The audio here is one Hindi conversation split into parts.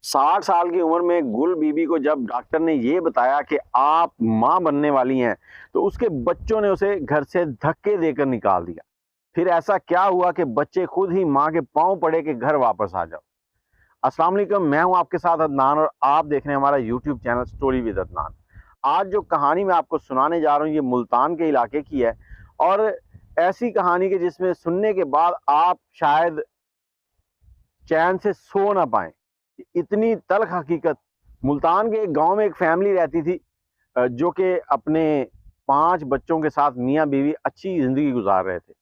60 साल की उम्र में गुल बीबी को जब डॉक्टर ने ये बताया कि आप माँ बनने वाली हैं, तो उसके बच्चों ने उसे घर से धक्के देकर निकाल दिया। फिर ऐसा क्या हुआ कि बच्चे खुद ही माँ के पाँव पड़े कि घर वापस आ जाओ। अस्सलाम वालेकुम, मैं हूँ आपके साथ अदनान और आप देख रहे हैं हमारा YouTube channel story with Adnan. आज जो कहानी मैं आपको सुनाने जा रहा हूँ ये मुल्तान के इलाके की है और ऐसी कहानी के जिसमें सुनने के बाद आप शायद चैन से सो ना पाएँ। इतनी तल्ख़ हकीकत। मुल्तान के एक गाँव में एक फैमिली रहती थी जो कि अपने 5 बच्चों के साथ मियाँ-बीवी अच्छी ज़िंदगी गुज़ार रहे थे।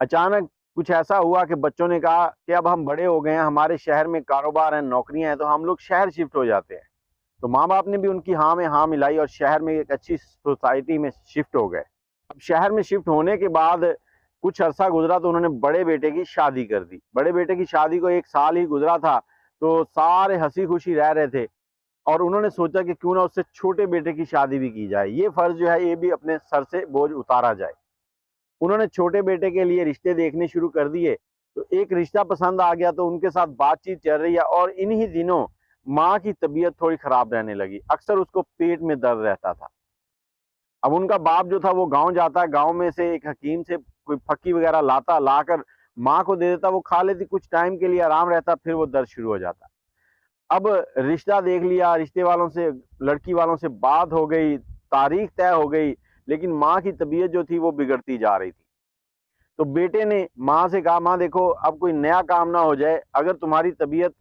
अचानक कुछ ऐसा हुआ कि बच्चों ने कहा कि अब हम बड़े हो गए हैं, हमारे शहर में कारोबार है, नौकरियाँ हैं, तो हम लोग शहर शिफ्ट हो जाते हैं। तो माँ-बाप ने भी उनकी हाँ में हाँ मिलाई और शहर में एक अच्छी सोसाइटी में शिफ्ट हो गए। अब शहर में शिफ्ट होने के बाद कुछ अरसा गुज़रा तो उन्होंने बड़े बेटे की शादी कर दी। बड़े बेटे की शादी को 1 साल ही गुज़रा था, तो सारे हँसी-खुशी रह रहे थे और उन्होंने सोचा कि क्यों ना उससे छोटे बेटे की शादी भी की जाए। ये फ़र्ज़ जो है ये भी अपने सर से बोझ उतारा जाए। उन्होंने छोटे बेटे के लिए रिश्ते देखने शुरू कर दिए, तो एक रिश्ता पसंद आ गया तो उनके साथ बातचीत चल रही है और इन्हीं दिनों माँ की तबीयत थोड़ी ख़राब रहने लगी। अक्सर उसको पेट में दर्द रहता था। अब उनका बाप जो था वो गाँव जाता, गाँव में से एक हकीम से कोई फक्की वग़ैरह लाता, लाकर माँ को दे देता, वो खा लेती, कुछ टाइम के लिए आराम रहता, फिर वो दर्द शुरू हो जाता। अब रिश्ता देख लिया, रिश्ते वालों से, लड़की वालों से बात हो गई, तारीख तय हो गई, लेकिन माँ की तबीयत जो थी वो बिगड़ती जा रही थी। तो बेटे ने माँ से कहा, माँ देखो अब कोई नया काम ना हो जाए, अगर तुम्हारी तबीयत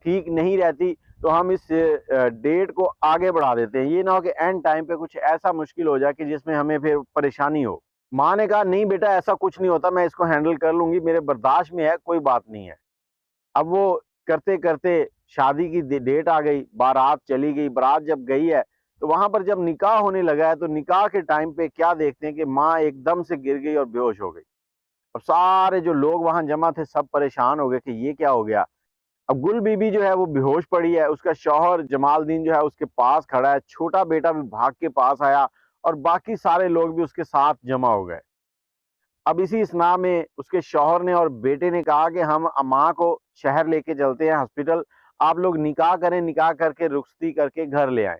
ठीक नहीं रहती तो हम इस डेट को आगे बढ़ा देते हैं। ये ना हो कि एंड टाइम पे कुछ ऐसा मुश्किल हो जाए कि जिसमें हमें फिर परेशानी हो। माँ ने कहा, नहीं बेटा ऐसा कुछ नहीं होता, मैं इसको हैंडल कर लूँगी, मेरे बर्दाश्त में है, कोई बात नहीं है। अब वो करते-करते शादी की डेट आ गई, बारात चली गई, बारात जब गई है, तो वहाँ पर जब निकाह होने लगा है, तो निकाह के टाइम पे क्या देखते हैं कि माँ एकदम से गिर गई और बेहोश हो गई। और सारे जो लोग वहाँ जमा थे सब परेशान हो गए कि ये क्या हो गया? अब गुल बीबी जो है वो बेहोश पड़ी है, उसका शौहर जमालदीन जो है उसके पास खड़ा है, छोटा बेटा भी भाग के पास आया और बाकी सारे लोग भी उसके साथ जमा हो गए। अब इसी इस्ना में उसके शौहर ने और बेटे ने कहा कि हम माँ को शहर लेके चलते हैं हॉस्पिटल, आप लोग निकाह करें, निकाह करके रुखसती करके घर ले आएँ।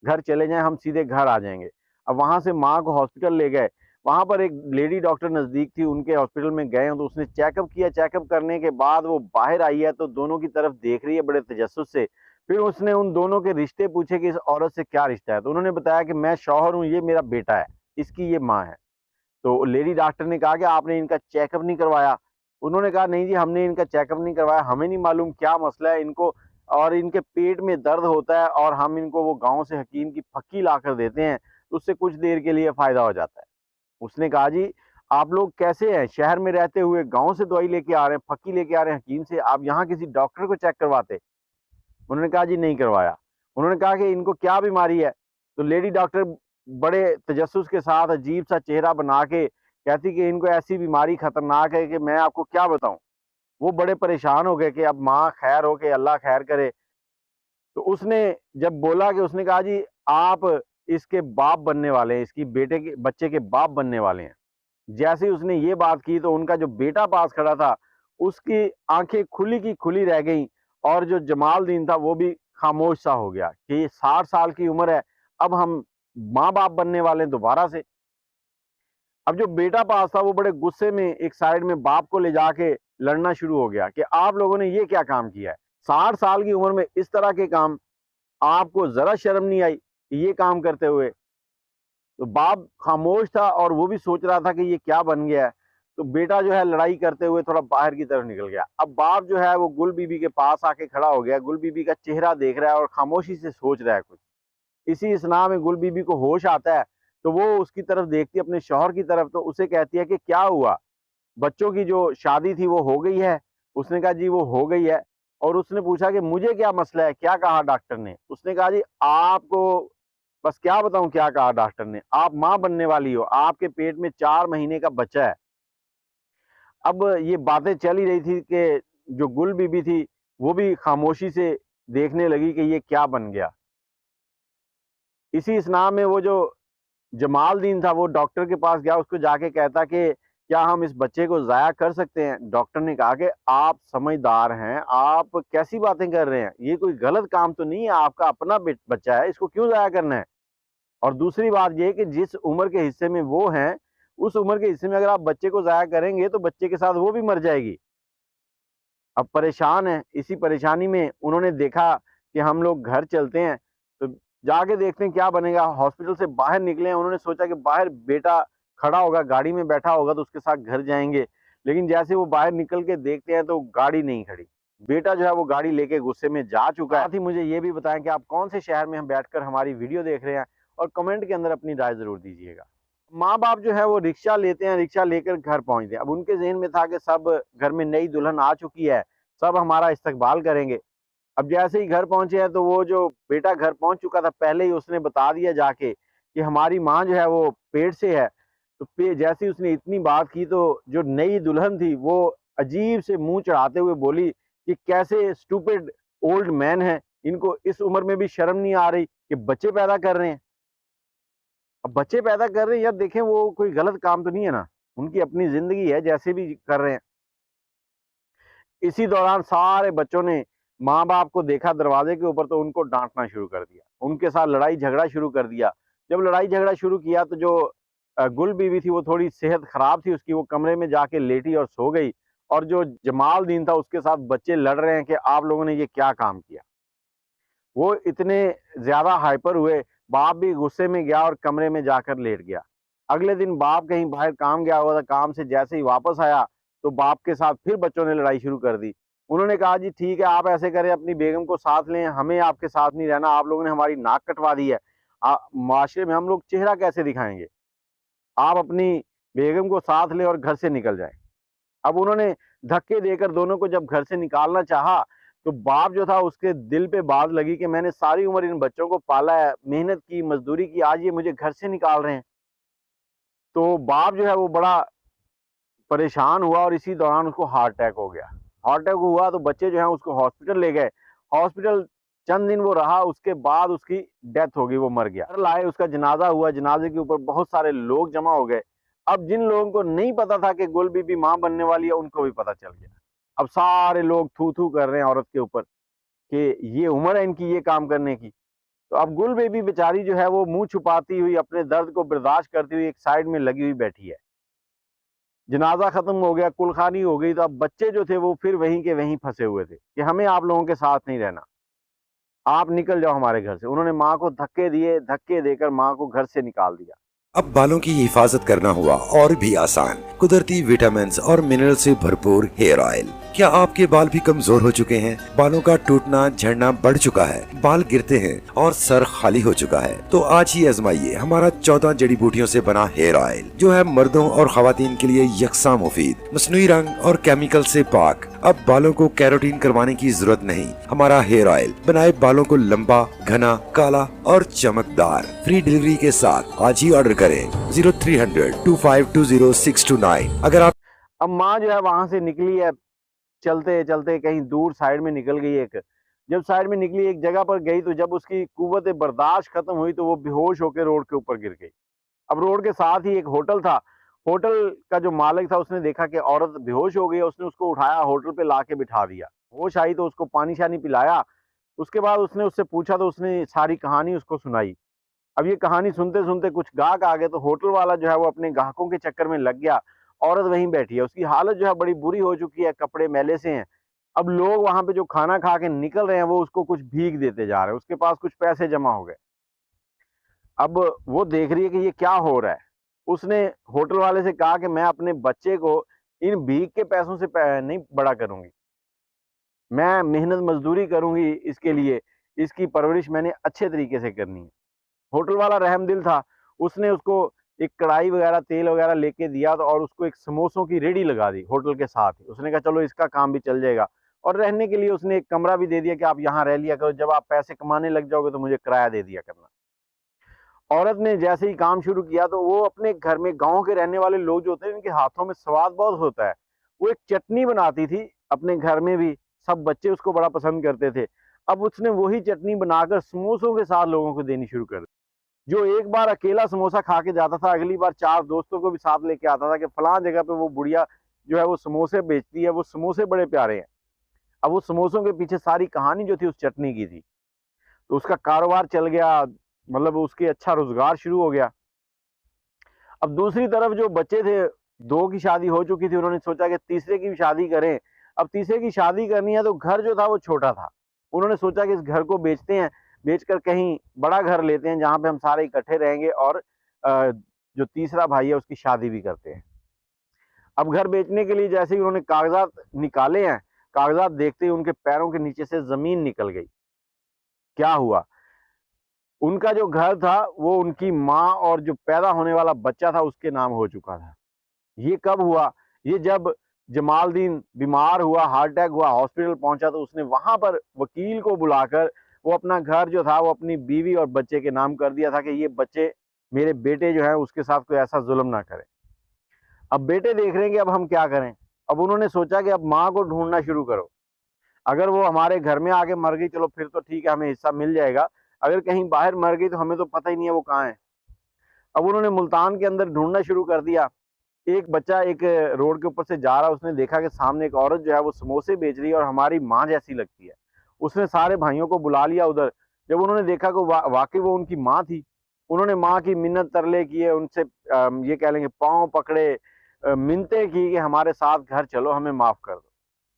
घर चले जाएँ, हम सीधे घर आ जाएँगे। अब वहाँ से माँ को हॉस्पिटल ले गए। वहाँ पर एक लेडी डॉक्टर नज़दीक थी, उनके हॉस्पिटल में गए तो उसने चेकअप किया, चेकअप करने के बाद वो बाहर आई है तो दोनों की तरफ देख रही है बड़े तजस्सुस से। फिर उसने उन दोनों के रिश्ते पूछे कि इस औरत से क्या रिश्ता है? तो उन्होंने बताया कि मैं शौहर हूँ, ये मेरा बेटा है, इसकी ये माँ है। तो लेडी डॉक्टर ने कहा कि आपने इनका चेकअप नहीं करवाया? उन्होंने कहा नहीं जी हमने इनका चेकअप नहीं करवाया, हमें नहीं मालूम क्या मसला है इनको और इनके पेट में दर्द होता है और हम इनको वो गाँव से हकीम की फक्की लाकर देते हैं, तो उससे कुछ देर के लिए फ़ायदा हो जाता है। उसने कहा जी आप लोग कैसे हैं? शहर में रहते हुए गाँव से दवाई लेके आ रहे हैं, फक्की लेके आ रहे हैं हकीम से, आप यहाँ किसी डॉक्टर को चेक करवाते? उन्होंने कहा जी नहीं करवाया। उन्होंने कहा कि इनको क्या बीमारी है? तो लेडी डॉक्टर बड़े तजस्सुस के साथ अजीब-सा चेहरा बना के कहती कि इनको ऐसी बीमारी खतरनाक है कि मैं आपको क्या बताऊँ? वो बड़े परेशान हो गए कि अब माँ खैर हो के अल्लाह खैर करे। तो उसने जब बोला कि उसने कहा जी आप इसके बाप बनने वाले हैं, इसकी बेटे के बच्चे के बाप बनने वाले हैं। जैसे ही उसने ये बात की तो उनका जो बेटा पास खड़ा था, उसकी आँखें खुली की खुली रह गईं और जो जमालदीन था वो भी खामोश-सा हो गया कि 60 साल की उम्र है, अब हम माँ-बाप बनने वाले हैं दोबारा से। अब जो बेटा पास था वो बड़े गुस्से में एक साइड में बाप को ले जाके लड़ना शुरू हो गया कि आप लोगों ने ये क्या काम किया है? 60 साल की उम्र में इस तरह के काम, आपको ज़रा शर्म नहीं आई ये काम करते हुए? तो बाप खामोश था और वो भी सोच रहा था कि ये क्या बन गया है। तो बेटा जो है लड़ाई करते हुए थोड़ा बाहर की तरफ निकल गया। अब बाप जो है वो गुल बीबी के पास आके खड़ा हो गया। गुल बीबी का चेहरा देख रहा है और खामोशी से सोच रहा है कुछ। इसी असना में गुल बीबी को होश आता है, तो वो उसकी तरफ देखती है अपने शौहर की तरफ, तो उसे कहती है कि क्या हुआ? बच्चों की जो शादी थी वो हो गई है? उसने कहा जी वो हो गई है और उसने पूछा कि मुझे क्या मसला है? क्या कहा डॉक्टर ने? उसने कहा जी आपको बस क्या बताऊँ क्या कहा डॉक्टर ने? आप माँ बनने वाली हो, आपके पेट में 4 महीने का बच्चा है। अब ये बातें चल ही रही थी कि जो गुल बीबी थी, वो भी खामोशी से देखने लगी कि ये क्या बन गया। इसी असना में वो जो जमालदीन था वो डॉक्टर के पास गया, उसको जाके कहता कि क्या हम इस बच्चे को ज़ाया कर सकते हैं? डॉक्टर ने कहा कि आप समझदार हैं, आप कैसी बातें कर रहे हैं? ये कोई गलत काम तो नहीं है, आपका अपना बच्चा है, इसको क्यों ज़ाया करना है? और दूसरी बात ये कि जिस उम्र के हिस्से में वो हैं, उस उम्र के हिस्से में अगर आप बच्चे को ज़ाया करेंगे, तो बच्चे के साथ वो भी मर जाएगी। अब परेशान हैं, इसी परेशानी में उन्होंने देखा कि हम लोग घर चलते हैं, तो जाके देखते हैं क्या बनेगा। हॉस्पिटल से बाहर निकले हैं, उन्होंने सोचा कि बाहर बेटा खड़ा होगा, गाड़ी में बैठा होगा तो उसके साथ घर जाएँगे। लेकिन जैसे वो बाहर निकल के देखते हैं तो गाड़ी नहीं खड़ी। बेटा जो है वो गाड़ी लेके गुस्से में जा चुका है। साथ ही मुझे ये भी बताएँ कि आप कौन से शहर में हम बैठकर हमारी वीडियो देख रहे हैं और कमेंट के अंदर अपनी राय ज़रूर दीजिएगा। माँ-बाप जो है वो रिक्शा लेते हैं, रिक्शा लेकर घर पहुँचते हैं। अब उनके ज़हन में था कि सब घर में नई दुल्हन आ चुकी है, सब हमारा इस्तकबाल करेंगे। अब जैसे ही घर पहुँचे हैं तो वो जो बेटा घर पहुँच चुका था, पहले ही उसने बता दिया जाके कि हमारी माँ जो है वो पेट से है। तो जैसे ही उसने इतनी बात की तो जो नई दुल्हन थी वो अजीब से मुँह चढ़ाते हुए बोली कि कैसे स्टूपिड ओल्ड मैन हैं, इनको इस उम्र में भी शर्म नहीं आ रही कि बच्चे पैदा कर रहे हैं। अब बच्चे पैदा कर रहे हैं यार, देखें वो कोई गलत काम तो नहीं है ना, उनकी अपनी ज़िंदगी है, जैसे भी कर रहे हैं। इसी दौरान सारे बच्चों ने माँ-बाप को देखा दरवाज़े के ऊपर तो उनको डाँटना शुरू कर दिया। उनके साथ लड़ाई-झगड़ा शुरू कर दिया। जब लड़ाई-झगड़ा शुरू किया तो जो गुल बीवी थी वो थोड़ी सेहत ख़राब थी उसकी, वो कमरे में जाके लेटी और सो गई। और जो जमालदीन था उसके साथ बच्चे लड़ रहे हैं कि आप लोगों ने ये क्या काम किया। वो इतने ज़्यादा हाइपर हुए, बाप भी गुस्से में गया और कमरे में जाकर लेट गया। अगले दिन बाप कहीं बाहर काम गया हुआ था, काम से जैसे ही वापस आया, तो बाप के साथ फिर बच्चों ने लड़ाई शुरू कर दी। उन्होंने कहा जी ठीक है, आप ऐसे करें अपनी बेगम को साथ लें, हमें आपके साथ नहीं रहना, आप लोगों ने हमारी नाक कटवा दी है। माशरे में हम लोग चेहरा कैसे दिखाएँगे? आप अपनी बेगम को साथ लें और घर से निकल जाएँ। अब उन्होंने धक्के देकर दोनों को जब घर से निकालना चाहा, तो बाप जो था उसके दिल पे बात लगी कि मैंने सारी उम्र इन बच्चों को पाला है, मेहनत की, मज़दूरी की, आज ये मुझे घर से निकाल रहे हैं। तो बाप जो है वो बड़ा परेशान हुआ और इसी दौरान उसको हार्ट अटैक हो गया। हार्ट अटैक हुआ तो बच्चे जो हैं उसको हॉस्पिटल ले गए। हॉस्पिटल चंद दिन वो रहा, उसके बाद उसकी डेथ हो गई, वो मर गया। घर लाए, उसका जनाज़ा हुआ, जनाज़े के ऊपर बहुत सारे लोग जमा हो गए। अब जिन लोगों को नहीं पता था कि गुल बीबी माँ बनने वाली है, उनको भी पता चल गया। अब सारे लोग थू-थू कर रहे हैं औरत के ऊपर कि ये उम्र है इनकी ये काम करने की। तो अब गुल बेबी बेचारी जो है वो मुँह छुपाती हुई अपने दर्द को बर्दाश्त करती हुई एक साइड में लगी हुई बैठी है। जनाज़ा ख़त्म हो गया, कुलखानी हो गई, तो अब बच्चे जो थे वो फिर वहीं के वहीं फँसे हुए थे कि हमें आप लोगों के साथ नहीं रहना, आप निकल जाओ हमारे घर से। उन्होंने माँ को धक्के दिए, धक्के देकर माँ को घर से निकाल दिया। अब बालों की हिफाजत करना हुआ और भी आसान। कुदरती विटामिन्स और मिनरल से भरपूर हेयर ऑयल। क्या आपके बाल भी कमजोर हो चुके हैं? बालों का टूटना झड़ना बढ़ चुका है, बाल गिरते हैं और सर खाली हो चुका है? तो आज ही आजमाइए हमारा 14 जड़ी बूटियों से बना हेयर ऑयल, जो है मर्दों और खवातीन के लिए यकसा मुफीद, मस्नूई रंग और केमिकल से पाक। अब बालों को कैरोटीन करवाने की जरूरत नहीं। हमारा हेयर ऑयल बनाए बालों को लंबा, घना, काला और चमकदार। फ्री डिलीवरी के साथ आज ही ऑर्डर करें 0300-2520-629। अगर आप अब माँ जो है वहां से निकली है, चलते चलते कहीं दूर साइड में निकल गई एक। जब साइड में निकली एक जगह पर गई तो जब उसकी कुव्वत बर्दाश्त खत्म हुई तो वो बेहोश होकर रोड के ऊपर गिर गई। अब रोड के साथ ही एक होटल था। होटल का जो मालिक था उसने देखा कि औरत बेहोश हो गई है, उसने उसको उठाया, होटल पे लाके बिठा दिया। होश आई तो उसको पानी शानी पिलाया। उसके बाद उसने उससे पूछा तो उसने सारी कहानी उसको सुनाई। अब ये कहानी सुनते सुनते कुछ गाहक आ गए तो होटल वाला जो है वो अपने ग्राहकों के चक्कर में लग गया। औरत वहीं बैठी है, उसकी हालत जो है बड़ी बुरी हो चुकी है, कपड़े मैले से हैं। अब लोग वहां पे जो खाना खा के निकल रहे हैं वो उसको कुछ भीख देते जा रहे हैं, उसके पास कुछ पैसे जमा हो गए। अब वो देख रही है कि ये क्या हो रहा है। उसने होटल वाले से कहा कि मैं अपने बच्चे को इन भीख के पैसों से नहीं बड़ा करूंगी, मैं मेहनत मजदूरी करूंगी इसके लिए, इसकी परवरिश मैंने अच्छे तरीके से करनी है। होटल वाला रहमदिल था, उसने उसको एक कढ़ाई वगैरह, तेल वगैरह लेके दिया तो और उसको एक समोसों की रेडी लगा दी होटल के साथ ही। उसने कहा चलो इसका काम भी चल जाएगा और रहने के लिए उसने एक कमरा भी दे दिया कि आप यहाँ रह लिया करो, जब आप पैसे कमाने लग जाओगे तो मुझे किराया दे दिया करना। औरत ने जैसे ही काम शुरू किया तो वो अपने घर में, गाँव के रहने वाले लोग जो होते हैं उनके हाथों में स्वाद बहुत होता है। वो एक चटनी बनाती थी अपने घर में भी, सब बच्चे उसको बड़ा पसंद करते थे। अब उसने वही चटनी बनाकर समोसों के साथ लोगों को देनी शुरू कर दी। जो एक बार अकेला समोसा खा के जाता था, अगली बार 4 दोस्तों को भी साथ लेके आता था कि फलां जगह पे वो बुढ़िया जो है वो समोसे बेचती है, वो समोसे बड़े प्यारे हैं। अब वो समोसों के पीछे सारी कहानी जो थी उस चटनी की थी। तो उसका कारोबार चल गया, मतलब उसके अच्छा रोजगार शुरू हो गया। अब दूसरी तरफ जो बच्चे थे, 2 की शादी हो चुकी थी, उन्होंने सोचा कि तीसरे की भी शादी करें। अब तीसरे की शादी करनी है तो घर जो था वो छोटा था। उन्होंने सोचा कि इस घर को बेचते हैं, बेचकर कहीं बड़ा घर लेते हैं जहाँ पे हम सारे इकट्ठे रहेंगे और जो तीसरा भाई है उसकी शादी भी करते हैं। अब घर बेचने के लिए जैसे ही उन्होंने कागजात निकाले हैं, कागजात देखते ही उनके पैरों के नीचे से जमीन निकल गई। क्या हुआ? उनका जो घर था वो उनकी माँ और जो पैदा होने वाला बच्चा था उसके नाम हो चुका था। ये कब हुआ? ये जब जमालदीन बीमार हुआ, हार्ट अटैक हुआ, हॉस्पिटल पहुंचा तो उसने वहां पर वकील को बुलाकर वो अपना घर जो था वो अपनी बीवी और बच्चे के नाम कर दिया था कि ये बच्चे मेरे बेटे जो है उसके साथ कोई ऐसा जुल्म ना करे। अब बेटे देख रहे हैं कि अब हम क्या करें। अब उन्होंने सोचा कि अब माँ को ढूंढना शुरू करो। अगर वो हमारे घर में आके मर गई चलो फिर तो ठीक है, हमें हिस्सा मिल जाएगा। अगर कहीं बाहर मर गई तो हमें तो पता ही नहीं है वो कहाँ है। अब उन्होंने मुल्तान के अंदर ढूंढना शुरू कर दिया। एक बच्चा एक रोड के ऊपर से जा रहा, उसने देखा कि सामने एक औरत जो है वो समोसे बेच रही है और हमारी माँ जैसी लगती है। उसने सारे भाइयों को बुला लिया उधर। जब उन्होंने देखा कि वाकई वो उनकी माँ थी, उन्होंने माँ की मिन्नत तरले किए, उनसे ये कह लेंगे पाँव पकड़े, मिन्नतें की कि हमारे साथ घर चलो, हमें माफ कर दो।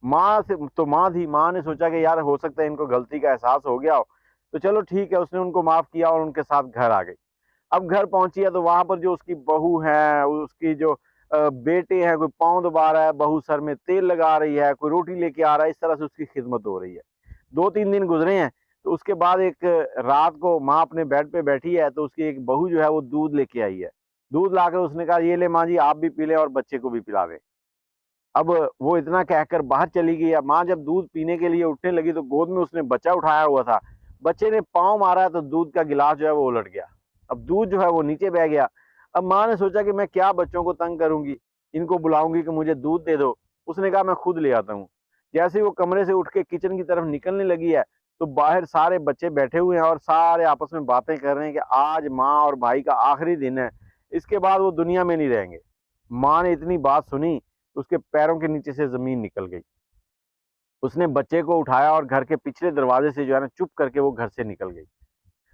माँ से तो माँ थी, माँ ने सोचा कि यार हो सकता है इनको गलती का एहसास हो गया हो, तो चलो ठीक है, उसने उनको माफ किया और उनके साथ घर आ गई। अब घर पहुंची है तो वहां पर जो उसकी बहू है, उसकी जो बेटे हैं, कोई पाँव दबा रहा है, बहू सर में तेल लगा रही है, कोई रोटी लेके आ रहा है, इस तरह से उसकी खिदमत हो रही है। 2-3 दिन गुजरे हैं तो उसके बाद एक रात को माँ अपने बेड पे बैठी है तो उसकी एक बहू जो है वो दूध लेके आई है। दूध लाकर उसने कहा ये ले माँ जी, आप भी पी लें और बच्चे को भी पिला दें। अब वो इतना कहकर बाहर चली गई। अब माँ जब दूध पीने के लिए उठने लगी तो गोद में उसने बच्चा उठाया हुआ था। बच्चे ने पाँव मारा तो दूध का गिलास जो है वो उलट गया। अब दूध जो है वो नीचे बह गया। अब माँ ने सोचा कि मैं क्या बच्चों को तंग करूंगी, इनको बुलाऊंगी कि मुझे दूध दे दो। उसने कहा मैं खुद ले आता हूँ। जैसे ही वो कमरे से उठ के किचन की तरफ निकलने लगी है तो बाहर सारे बच्चे बैठे हुए हैं और सारे आपस में बातें कर रहे हैं कि आज माँ और भाई का आखिरी दिन है, इसके बाद वो दुनिया में नहीं रहेंगे। माँ ने इतनी बात सुनी, उसके पैरों के नीचे से जमीन निकल गई। उसने बच्चे को उठाया और घर के पिछले दरवाजे से जो है ना चुप करके वो घर से निकल गई।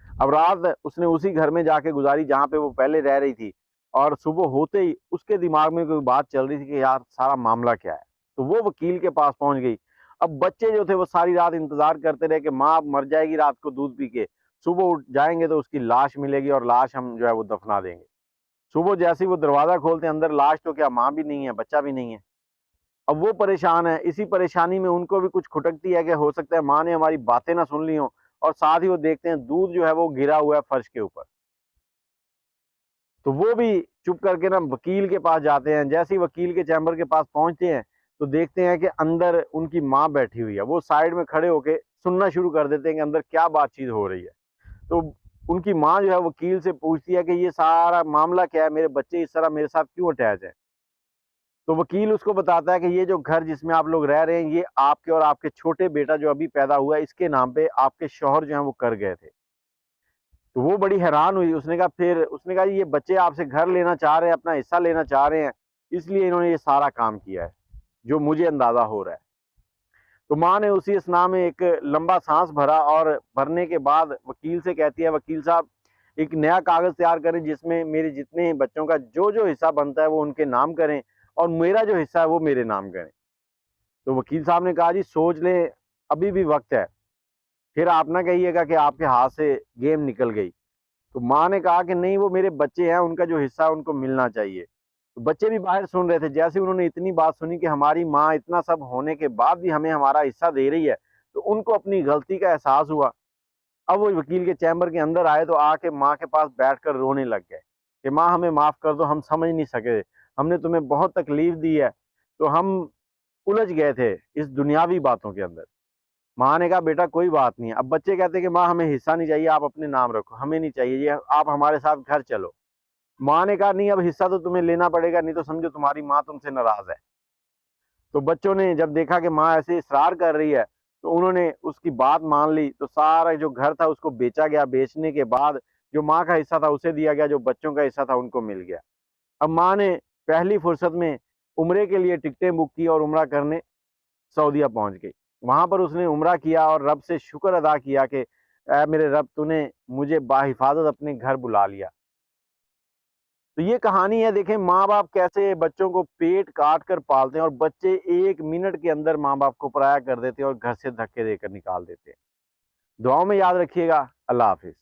अब रात उसने उसी घर में जाके गुजारी जहाँ पे वो पहले रह रही थी। और सुबह होते ही उसके दिमाग में कोई बात चल रही थी कि यार सारा मामला क्या है। तो वो वकील के पास पहुंच गई। अब बच्चे जो थे वो सारी रात इंतजार करते रहे कि माँ मर जाएगी रात को दूध पी के, सुबह उठ जाएंगे तो उसकी लाश मिलेगी और लाश हम जो है वो दफना देंगे। सुबह जैसे ही वो दरवाजा खोलते अंदर लाश तो क्या, माँ भी नहीं है, बच्चा भी नहीं है। अब वो परेशान है। इसी परेशानी में उनको भी कुछ खटकती है कि हो सकता है माँ ने हमारी बातें ना सुन ली हो। और साथ ही वो देखते हैं दूध जो है वो गिरा हुआ है फर्श के ऊपर। तो वो भी चुप करके ना वकील के पास जाते हैं। जैसे ही वकील के चैम्बर के पास पहुंचते हैं तो देखते हैं कि अंदर उनकी माँ बैठी हुई है। वो साइड में खड़े होके सुनना शुरू कर देते हैं कि अंदर क्या बातचीत हो रही है। तो उनकी माँ जो है वकील से पूछती है कि ये सारा मामला क्या है, मेरे बच्चे इस तरह मेरे साथ क्यों अटैच है। तो वकील उसको बताता है कि ये जो घर जिसमें आप लोग रह रहे हैं ये आपके और आपके छोटे बेटा जो अभी पैदा हुआ है इसके नाम पे आपके शौहर जो है वो कर गए थे। तो वो बड़ी हैरान हुई। उसने कहा ये बच्चे आपसे घर लेना चाह रहे हैं, अपना हिस्सा लेना चाह रहे हैं, इसलिए इन्होंने ये सारा काम किया है जो मुझे अंदाजा हो रहा है। तो माँ ने उसी असना में एक लंबा सांस भरा और भरने के बाद वकील से कहती है, वकील साहब एक नया कागज तैयार करें जिसमें मेरे जितने बच्चों का जो जो हिस्सा बनता है वो उनके नाम करें और मेरा जो हिस्सा है वो मेरे नाम करें। तो वकील साहब ने कहा जी सोच लें, अभी भी वक्त है, फिर आप ना कहिएगा कि आपके हाथ से गेम निकल गई। तो माँ ने कहा कि नहीं, वो मेरे बच्चे हैं, उनका जो हिस्सा है उनको मिलना चाहिए। तो बच्चे भी बाहर सुन रहे थे। जैसे उन्होंने इतनी बात सुनी कि हमारी माँ इतना सब होने के बाद भी हमें हमारा हिस्सा दे रही है, तो उनको अपनी गलती का एहसास हुआ। अब वो वकील के चैम्बर के अंदर आए तो आके माँ के पास बैठकर रोने लग गए कि माँ हमें माफ कर दो, हम समझ नहीं सके, हमने तुम्हें बहुत तकलीफ दी है, तो हम उलझ गए थे इस दुनियावी बातों के अंदर। माँ ने कहा बेटा कोई बात नहीं है। अब बच्चे कहते कि माँ हमें हिस्सा नहीं चाहिए, आप अपने नाम रखो, हमें नहीं चाहिए ये, आप हमारे साथ घर चलो। माँ ने कहा नहीं, अब हिस्सा तो तुम्हें लेना पड़ेगा, नहीं तो समझो तुम्हारी माँ तुमसे नाराज है। तो बच्चों ने जब देखा कि माँ ऐसे इसरार कर रही है तो उन्होंने उसकी बात मान ली। तो सारा जो घर था उसको बेचा गया। बेचने के बाद जो माँ का हिस्सा था उसे दिया गया, जो बच्चों का हिस्सा था उनको मिल गया। अब माँ ने पहली फुर्सत में उम्रे के लिए टिकटें बुक की और उम्रा करने सऊदीया पहुंच गई। वहां पर उसने उम्रा किया और रब से शुक्र अदा किया कि ऐ मेरे रब, तूने मुझे बाहिफाजत अपने घर बुला लिया। तो ये कहानी है, देखें माँ बाप कैसे बच्चों को पेट काट कर पालते हैं और बच्चे 1 मिनट के अंदर माँ बाप को पराया कर देते हैं और घर से धक्के देकर निकाल देते हैं। दुआओं में याद रखिएगा। अल्लाह हाफिज।